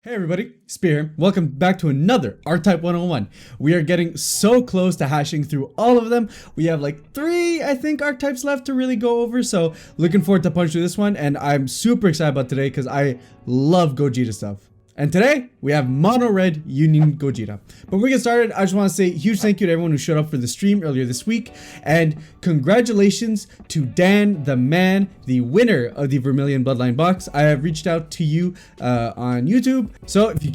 Hey everybody, Spear here. Welcome back to another Archetype 101. We are getting so close to hashing through all of them. We have like 3, I think, archetypes left to really go over, so looking forward to punch through this one, and I'm super excited about today because I love Gogeta stuff. And today, we have Mono Red Union Gogeta. But before we get started, I just want to say a huge thank you to everyone who showed up for the stream earlier this week. And congratulations to Dan, the man, the winner of the Vermilion Bloodline box. I have reached out to you on YouTube. So if you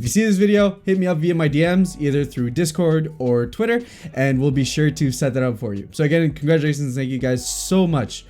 see this video, hit me up via my DMs, either through Discord or Twitter, and we'll be sure to set that up for you. So again, congratulations. Thank you guys so much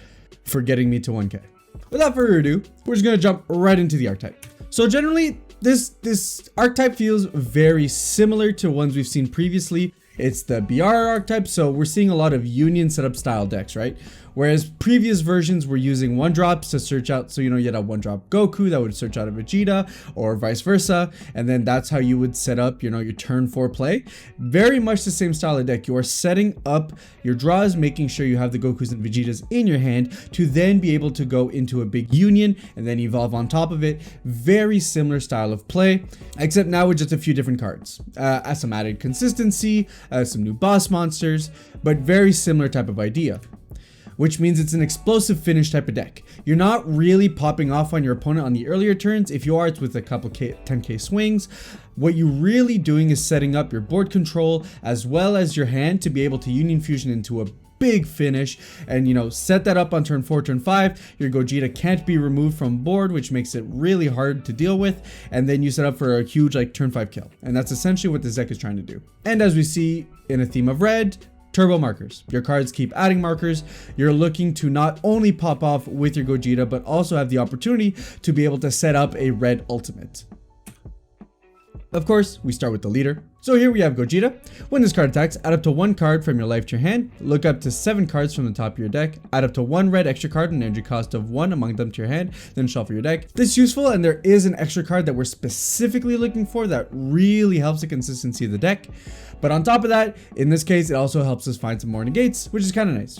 for getting me to 1K. Without further ado, we're just going to jump right into the archetype. So generally, this archetype feels very similar to ones we've seen previously. It's the BR archetype, so we're seeing a lot of Union setup style decks, right? Whereas previous versions were using 1-drops to search out, so you had a 1-drop Goku that would search out a Vegeta or vice versa, and then that's how you would set up, your turn 4 play. Very much the same style of deck. You are setting up your draws, making sure you have the Gokus and Vegetas in your hand to then be able to go into a big Union and then evolve on top of it. Very similar style of play, except now with just a few different cards. Some added consistency, some new boss monsters, but very similar type of idea. Which means it's an explosive finish type of deck. You're not really popping off on your opponent on the earlier turns. If you are, it's with a couple 10k swings. What you're really doing is setting up your board control as well as your hand to be able to Union Fusion into a big finish and set that up on turn 4, turn 5. Your Gogeta can't be removed from board, which makes it really hard to deal with, and then you set up for a huge turn 5 kill. And that's essentially what this deck is trying to do. And as we see in a theme of red, turbo markers. Your cards keep adding markers. You're looking to not only pop off with your Gogeta, but also have the opportunity to be able to set up a red ultimate. Of course, we start with the leader. So here we have Gogeta. When this card attacks, add up to 1 card from your life to your hand. Look up to 7 cards from the top of your deck. Add up to 1 red extra card and energy cost of 1 among them to your hand. Then shuffle your deck. This is useful, and there is an extra card that we're specifically looking for that really helps the consistency of the deck. But on top of that, in this case, it also helps us find some more negates, which is kind of nice.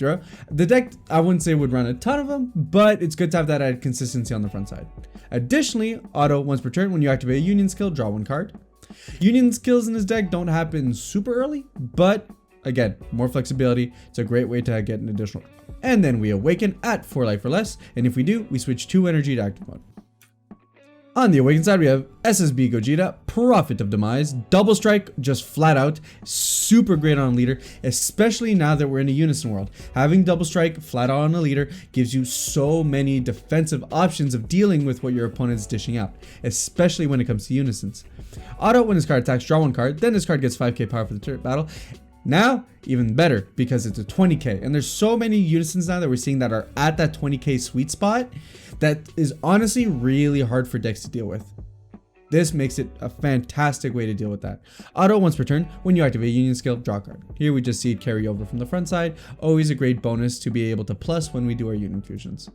The deck, I wouldn't say would run a ton of them, but it's good to have that added consistency on the front side. Additionally, auto once per turn, when you activate a Union skill, draw 1 card. Union skills in this deck don't happen super early, but again, more flexibility. It's a great way to get an additional. And then we awaken at 4 life or less, and if we do, we switch 2 energy to active mode. On the awakened side, we have SSB Gogeta, Prophet of Demise, Double Strike, just flat out, super great on a leader, especially now that we're in a Unison world. Having Double Strike flat out on a leader gives you so many defensive options of dealing with what your opponent's dishing out, especially when it comes to Unisons. Auto, when this card attacks, draw 1 card, then this card gets 5k power for the turn battle. Now, even better, because it's a 20k, and there's so many Unisons now that we're seeing that are at that 20k sweet spot that is honestly really hard for decks to deal with. This makes it a fantastic way to deal with that. Auto once per turn, when you activate a Union skill, draw a card. Here we just see it carry over from the front side, always a great bonus to be able to plus when we do our Union fusions.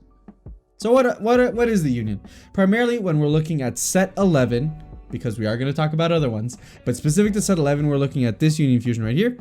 So what is the Union? Primarily when we're looking at set 11, because we are going to talk about other ones, but specific to set 11, we're looking at this Union fusion right here.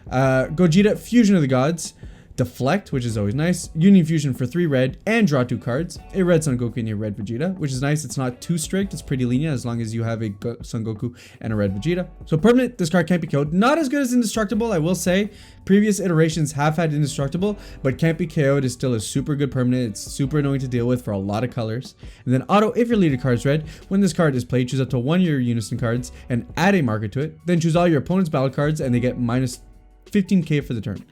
Gogeta, Fusion of the Gods, Deflect, which is always nice, Union Fusion for 3 red, and draw 2 cards, a red Son Goku and a red Vegeta, which is nice. It's not too strict, it's pretty lenient as long as you have a Son Goku and a red Vegeta. So permanent, this card can't be KO'd. Not as good as Indestructible, I will say. Previous iterations have had Indestructible, but can't be KO'd is still a super good permanent. It's super annoying to deal with for a lot of colors. And then auto, if your leader card is red, when this card is played, choose up to 1 of your Unison cards and add a marker to it. Then choose all your opponent's battle cards and they get minus 15k for the turn.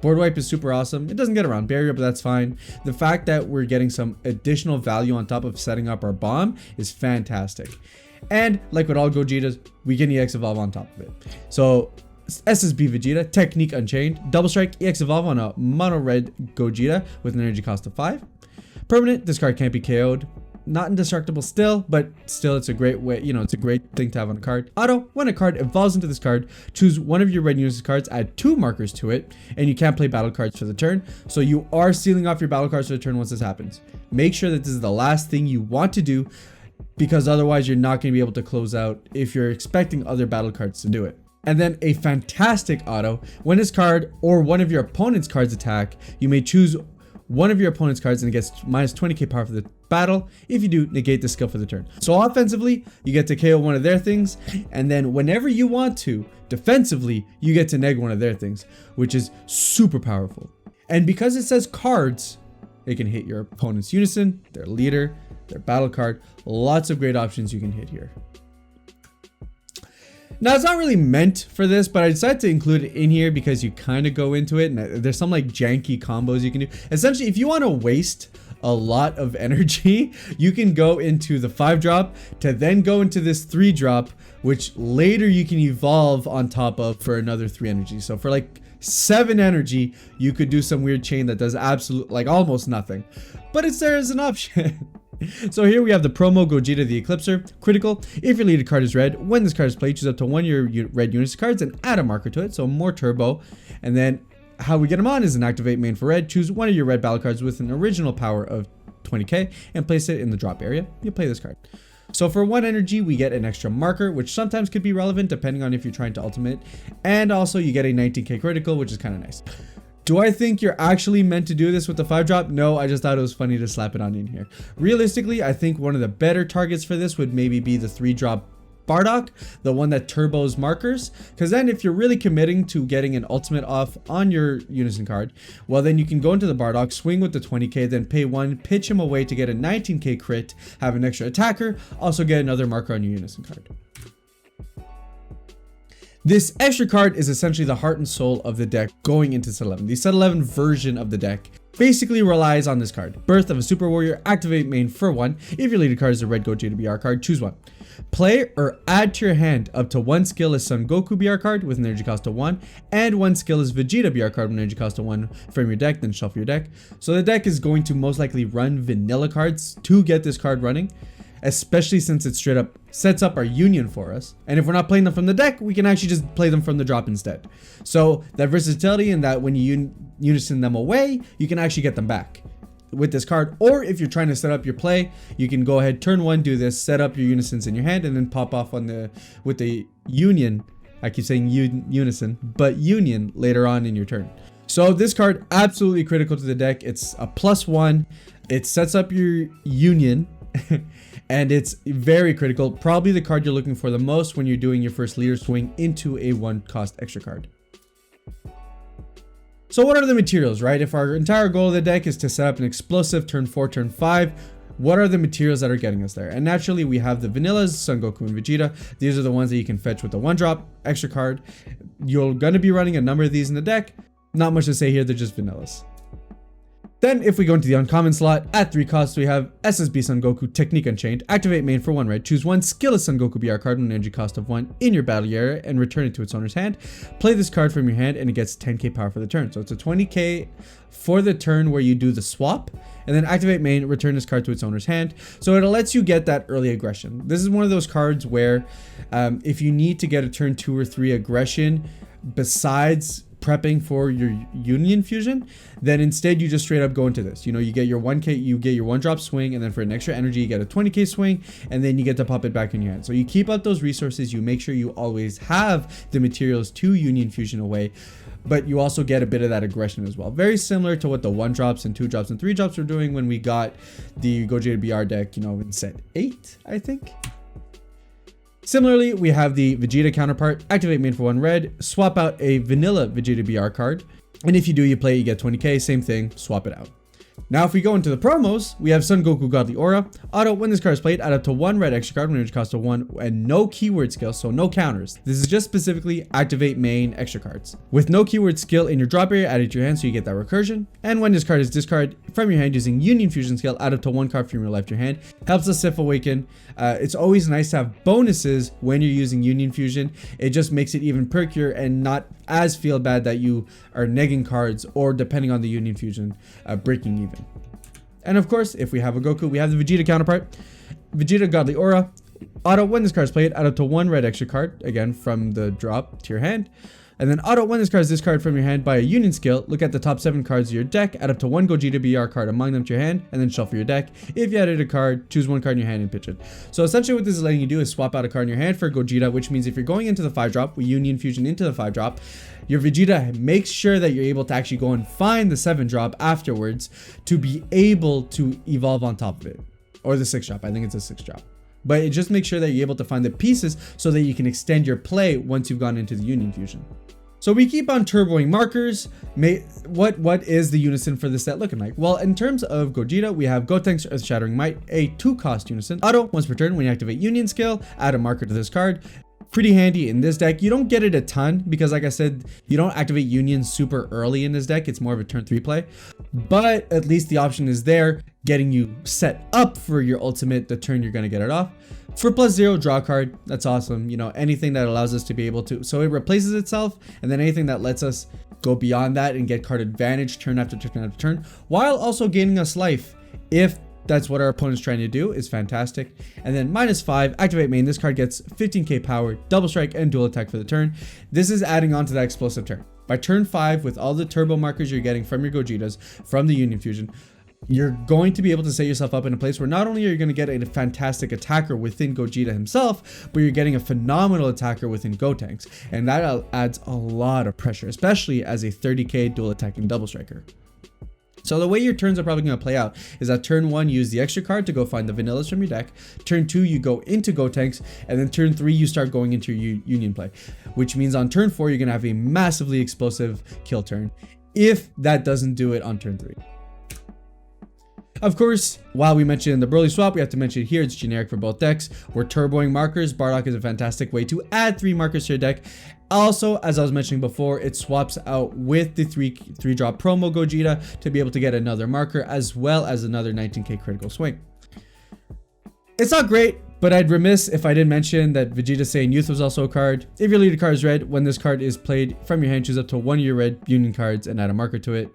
Board wipe is super awesome. It doesn't get around barrier, but that's fine. The fact that we're getting some additional value on top of setting up our bomb is fantastic. And like with all Gogetas, we can EX Evolve on top of it. So SSB Vegeta, Technique Unchained, Double Strike, EX Evolve on a Mono Red Gogeta with an energy cost of 5. Permanent, this card can't be KO'd. Not indestructible still, but still it's a great way, it's a great thing to have on a card. Auto, when a card evolves into this card, choose 1 of your red Unison cards, add 2 markers to it, and you can't play battle cards for the turn. So you are sealing off your battle cards for the turn once this happens. Make sure that this is the last thing you want to do, because otherwise you're not going to be able to close out if you're expecting other battle cards to do it. And then a fantastic auto, when this card or one of your opponent's cards attack, you may choose one of your opponent's cards and it gets minus 20k power for the battle. If you do, negate the skill for the turn. So offensively, you get to KO one of their things, and then whenever you want to, defensively, you get to neg one of their things, which is super powerful. And because it says cards, it can hit your opponent's Unison, their leader, their battle card. Lots of great options you can hit here. Now, it's not really meant for this, but I decided to include it in here because you kind of go into it and there's some like janky combos you can do. Essentially, if you want to waste a lot of energy, you can go into the 5-drop to then go into this 3-drop, which later you can evolve on top of for another 3 energy. So for like 7 energy, you could do some weird chain that does absolute, like almost nothing, but it's there as an option. So here we have the promo Gogeta the Eclipser. Critical, if your leader card is red, when this card is played, choose up to 1 of your red Unison cards and add a marker to it, so more turbo. And then how we get them on is an activate main for red. Choose one of your red battle cards with an original power of 20k and place it in the drop area. You play this card. So for 1 energy, we get an extra marker, which sometimes could be relevant depending on if you're trying to ultimate. And also you get a 19k critical, which is kind of nice. Do I think you're actually meant to do this with the 5-drop? No, I just thought it was funny to slap it on in here. Realistically, I think one of the better targets for this would maybe be the 3-drop Bardock, the one that turbos markers, because then if you're really committing to getting an ultimate off on your Unison card, well then you can go into the Bardock, swing with the 20k, then pay 1, pitch him away to get a 19k crit, have an extra attacker, also get another marker on your Unison card. This extra card is essentially the heart and soul of the deck going into set 11. The set 11 version of the deck basically relies on this card. Birth of a Super Warrior, activate main for 1. If your leader card is a red Gogeta BR card, choose 1. Play or add to your hand up to 1 skill as Son Goku BR card with an energy cost of 1, and 1 skill as Vegeta BR card with an energy cost of 1 from your deck, then shuffle your deck. So the deck is going to most likely run vanilla cards to get this card running, especially since it straight up sets up our Union for us. And if we're not playing them from the deck, we can actually just play them from the drop instead. So that versatility in that when you unison them away, you can actually get them back with this card. Or if you're trying to set up your play, you can go ahead, turn 1, do this, set up your Unisons in your hand, and then pop off on with the Union. I keep saying Unison, but Union later on in your turn. So this card, absolutely critical to the deck. It's a +1. It sets up your Union. And it's very critical, probably the card you're looking for the most when you're doing your first leader swing into a 1-cost extra card. So what are the materials, right? If our entire goal of the deck is to set up an explosive turn 4, turn 5, what are the materials that are getting us there? And naturally we have the vanillas, Son Goku and Vegeta. These are the ones that you can fetch with the 1-drop extra card. You're going to be running a number of these in the deck. Not much to say here, they're just vanillas. Then if we go into the uncommon slot, at 3 costs we have SSB Son Goku Technique Unchained. Activate main for 1 red. Choose 1 skill as Son Goku BR card with an energy cost of 1 in your battle area and return it to its owner's hand. Play this card from your hand and it gets 10k power for the turn. So it's a 20k for the turn where you do the swap, and then activate main, return this card to its owner's hand. So it lets you get that early aggression. This is one of those cards where if you need to get a turn 2 or 3 aggression besides prepping for your Union fusion, then instead you just straight up go into this. You know, you get your 1k, you get your 1-drop swing, and then for an extra energy you get a 20k swing, and then you get to pop it back in your hand. So you keep up those resources, you make sure you always have the materials to Union fusion away, but you also get a bit of that aggression as well. Very similar to what the 1-drops and 2-drops and 3-drops were doing when we got the Gogeta BR deck, you know, in set 8, I think. Similarly, we have the Vegeta counterpart. Activate main for 1 red, swap out a vanilla Vegeta BR card, and if you do, you play, you get 20k, same thing, swap it out. Now if we go into the promos, we have Son Goku Godly Aura. Auto, when this card is played, add up to 1 red extra card with an energy cost of 1 and no keyword skill, so no counters. This is just specifically activate main extra cards. With no keyword skill in your drop area, add it to your hand so you get that recursion. And when this card is discarded from your hand using Union Fusion skill, add up to 1 card from your life to your hand. Helps us Sif Awaken. It's always nice to have bonuses when you're using Union Fusion. It just makes it even perkier and not as feel bad that you are negging cards or, depending on the Union Fusion, breaking even. And of course, if we have a Goku, we have the Vegeta counterpart. Vegeta Godly Aura. Auto, when this card is played, add up to 1 red extra card, again from the drop to your hand. And then auto, when this card is discarded from your hand by a Union skill, look at the top 7 cards of your deck, add up to 1 Gogeta BR card among them to your hand, and then shuffle your deck. If you added a card, choose 1 card in your hand and pitch it. So essentially what this is letting you do is swap out a card in your hand for Gogeta, which means if you're going into the 5-drop, we Union Fusion into the 5-drop, your Vegeta makes sure that you're able to actually go and find the 7-drop afterwards to be able to evolve on top of it. Or the 6-drop, I think it's a 6-drop. But it just makes sure that you're able to find the pieces so that you can extend your play once you've gone into the Union Fusion. So we keep on turboing markers. What is the Unison for this set looking like? Well, in terms of Gogeta, we have Gotenks Earth Shattering Might, a 2-cost Unison. Auto, once per turn, when you activate Union skill, add a marker to this card. Pretty handy in this deck. You don't get it a ton because, like I said, you don't activate Union super early in this deck. It's more of a turn 3 play, but at least the option is there, getting you set up for your ultimate the turn you're going to get it off. For +0, draw a card. That's awesome. You know, anything that allows us to be able to, so it replaces itself, and then anything that lets us go beyond that and get card advantage turn after turn after turn, while also gaining us life if that's what our opponent's trying to do, is fantastic. And then -5, activate main. This card gets 15k power, double strike, and dual attack for the turn. This is adding on to that explosive turn. By turn 5, with all the turbo markers you're getting from your Gogetas, from the Union Fusion, you're going to be able to set yourself up in a place where not only are you going to get a fantastic attacker within Gogeta himself, but you're getting a phenomenal attacker within Gotenks. And that adds a lot of pressure, especially as a 30k dual attacking double striker. So the way your turns are probably going to play out is that turn 1, use the extra card to go find the vanillas from your deck. Turn 2, you go into Gotenks, and then turn 3, you start going into your Union play, which means on turn 4, you're going to have a massively explosive kill turn, if that doesn't do it on turn 3. Of course, while we mentioned in the Broly swap, we have to mention here, it's generic for both decks. We're turboing markers. Bardock is a fantastic way to add 3 markers to your deck. Also, as I was mentioning before, it swaps out with the 3-drop promo Gogeta to be able to get another marker as well as another 19k critical swing. It's not great, but I'd remiss if I didn't mention that Vegeta Saiyan Youth was also a card. If your leader card is red, when this card is played from your hand, choose up to 1 of your red Union cards and add a marker to it.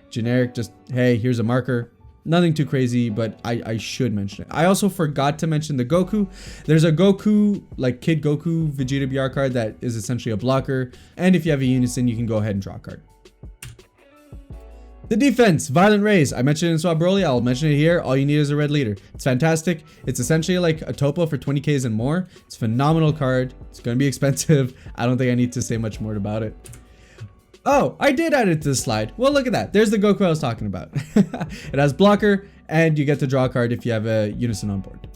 Generic, just, hey, here's a marker. Nothing too crazy, but I should mention it. I also forgot to mention the Goku. There's a Goku, like Kid Goku Vegeta BR card that is essentially a blocker. And if you have a Unison, you can go ahead and draw a card. The defense, Violent Rays. I mentioned it in Swap Broly. I'll mention it here. All you need is a red leader. It's fantastic. It's essentially like a topo for 20Ks and more. It's a phenomenal card. It's going to be expensive. I don't think I need to say much more about it. Oh, I did add it to the slide. Well, look at that. There's the Goku I was talking about. It has blocker, and you get to draw a card if you have a Unison on board.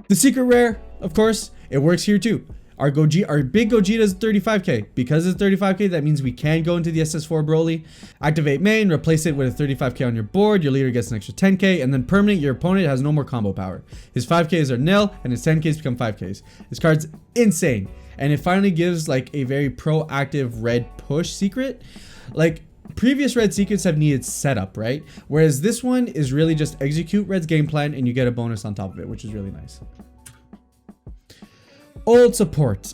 The secret rare, of course, it works here too. Our big Gogeta is 35k. Because it's 35k, that means we can go into the SS4 Broly, activate main, replace it with a 35k on your board, your leader gets an extra 10k, and then permanent, your opponent has no more combo power. His 5ks are nil, and his 10ks become 5ks. This card's insane. And it finally gives like a very proactive red push secret. Like previous red secrets have needed setup, right? Whereas this one is really just execute red's game plan and you get a bonus on top of it, which is really nice. Old support.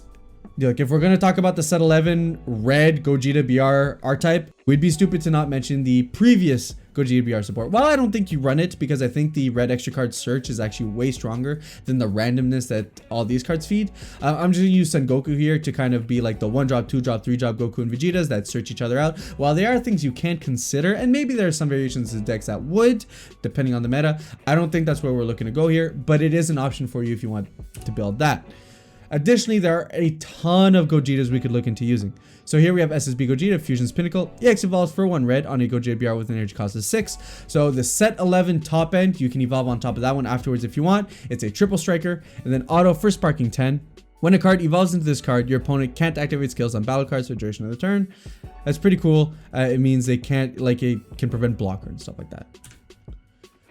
Look, if we're going to talk about the set 11 red Gogeta BR Archetype, we'd be stupid to not mention the previous Gogeta BR support. While I don't think you run it because I think the red extra card search is actually way stronger than the randomness that all these cards feed. I'm just going to use Sengoku here to kind of be like the 1-drop, 2-drop, 3-drop Goku and Vegetas that search each other out. While there are things you can consider, and maybe there are some variations of decks that would, depending on the meta, I don't think that's where we're looking to go here, but it is an option for you if you want to build that. Additionally, there are a ton of Gogetas we could look into using. So here we have SSB Gogeta, Fusion's Pinnacle. EX evolves for 1 red on a Gogeta BR with an energy cost of 6. So the set 11 top end, you can evolve on top of that one afterwards if you want. It's a triple striker. And then auto for sparking 10. When a card evolves into this card, your opponent can't activate skills on battle cards for the duration of the turn. That's pretty cool. It means they can't, like, it can prevent blocker and stuff like that.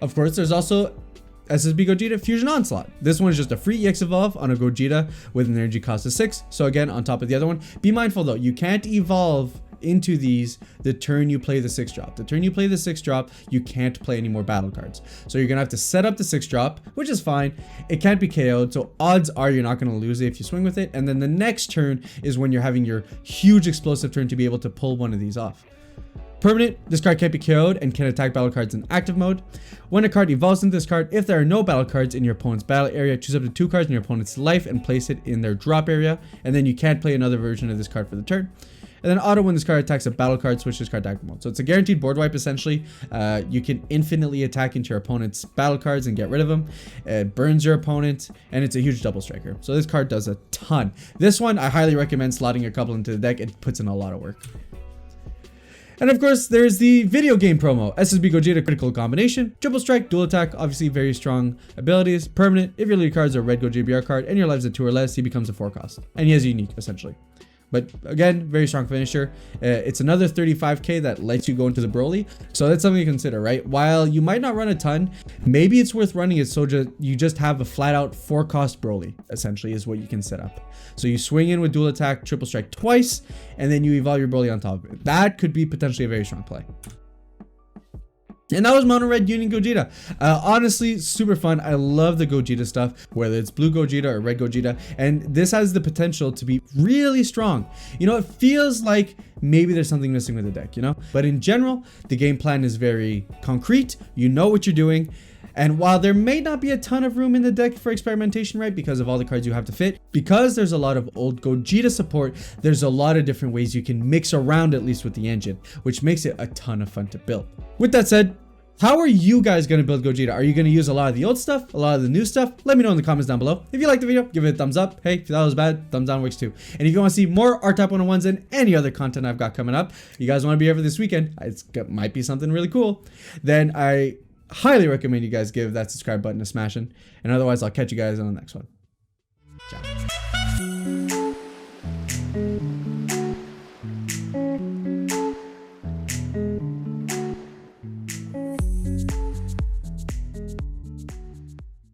Of course, there's also SSB Gogeta Fusion Onslaught. This one is just a free EX evolve on a Gogeta with an energy cost of 6. So again, on top of the other one, be mindful though, you can't evolve into these the turn you play the 6-drop. The turn you play the 6-drop, you can't play any more battle cards. So you're gonna have to set up the 6-drop, which is fine. It can't be KO'd, so odds are you're not gonna lose it if you swing with it. And then the next turn is when you're having your huge explosive turn to be able to pull one of these off. Permanent, this card can't be KO'd and can attack battle cards in active mode. When a card evolves into this card, if there are no battle cards in your opponent's battle area, choose up to 2 cards in your opponent's life and place it in their drop area, and then you can't play another version of this card for the turn. And then auto, when this card attacks a battle card, switch this card to active mode. So it's a guaranteed board wipe essentially. You can infinitely attack into your opponent's battle cards and get rid of them. It burns your opponent, and it's a huge double striker. So this card does a ton. This one, I highly recommend slotting a couple into the deck. It puts in a lot of work. And of course, there's the video game promo. SSB Gogeta critical combination, triple strike, dual attack, obviously very strong abilities. Permanent, if your lead card is a red GoJBR card and your life is a 2 or less, he becomes a 4 cost. And he has a unique, essentially. But again, very strong finisher. It's another 35k that lets you go into the Broly. So that's something to consider, right? While you might not run a ton, maybe it's worth running it so you just have a flat out 4 cost Broly, essentially, is what you can set up. So you swing in with dual attack, triple strike twice, and then you evolve your Broly on top of it. That could be potentially a very strong play. And that was Mono Red Union Gogeta. Honestly, super fun. I love the Gogeta stuff, whether it's blue Gogeta or red Gogeta. And this has the potential to be really strong. You know, it feels like maybe there's something missing with the deck, you know? But in general, the game plan is very concrete. You know what you're doing. And while there may not be a ton of room in the deck for experimentation, right, because of all the cards you have to fit, because there's a lot of old Gogeta support, there's a lot of different ways you can mix around, at least with the engine, which makes it a ton of fun to build. With that said, how are you guys going to build Gogeta? Are you going to use a lot of the old stuff, a lot of the new stuff? Let me know in the comments down below. If you liked the video, give it a thumbs up. Hey, if that was bad, thumbs down works too. And if you want to see more Archetype 101s and any other content I've got coming up, you guys want to be here for this weekend, it might be something really cool, then I highly recommend you guys give that subscribe button a smashing. And otherwise, I'll catch you guys on the next one. Ciao.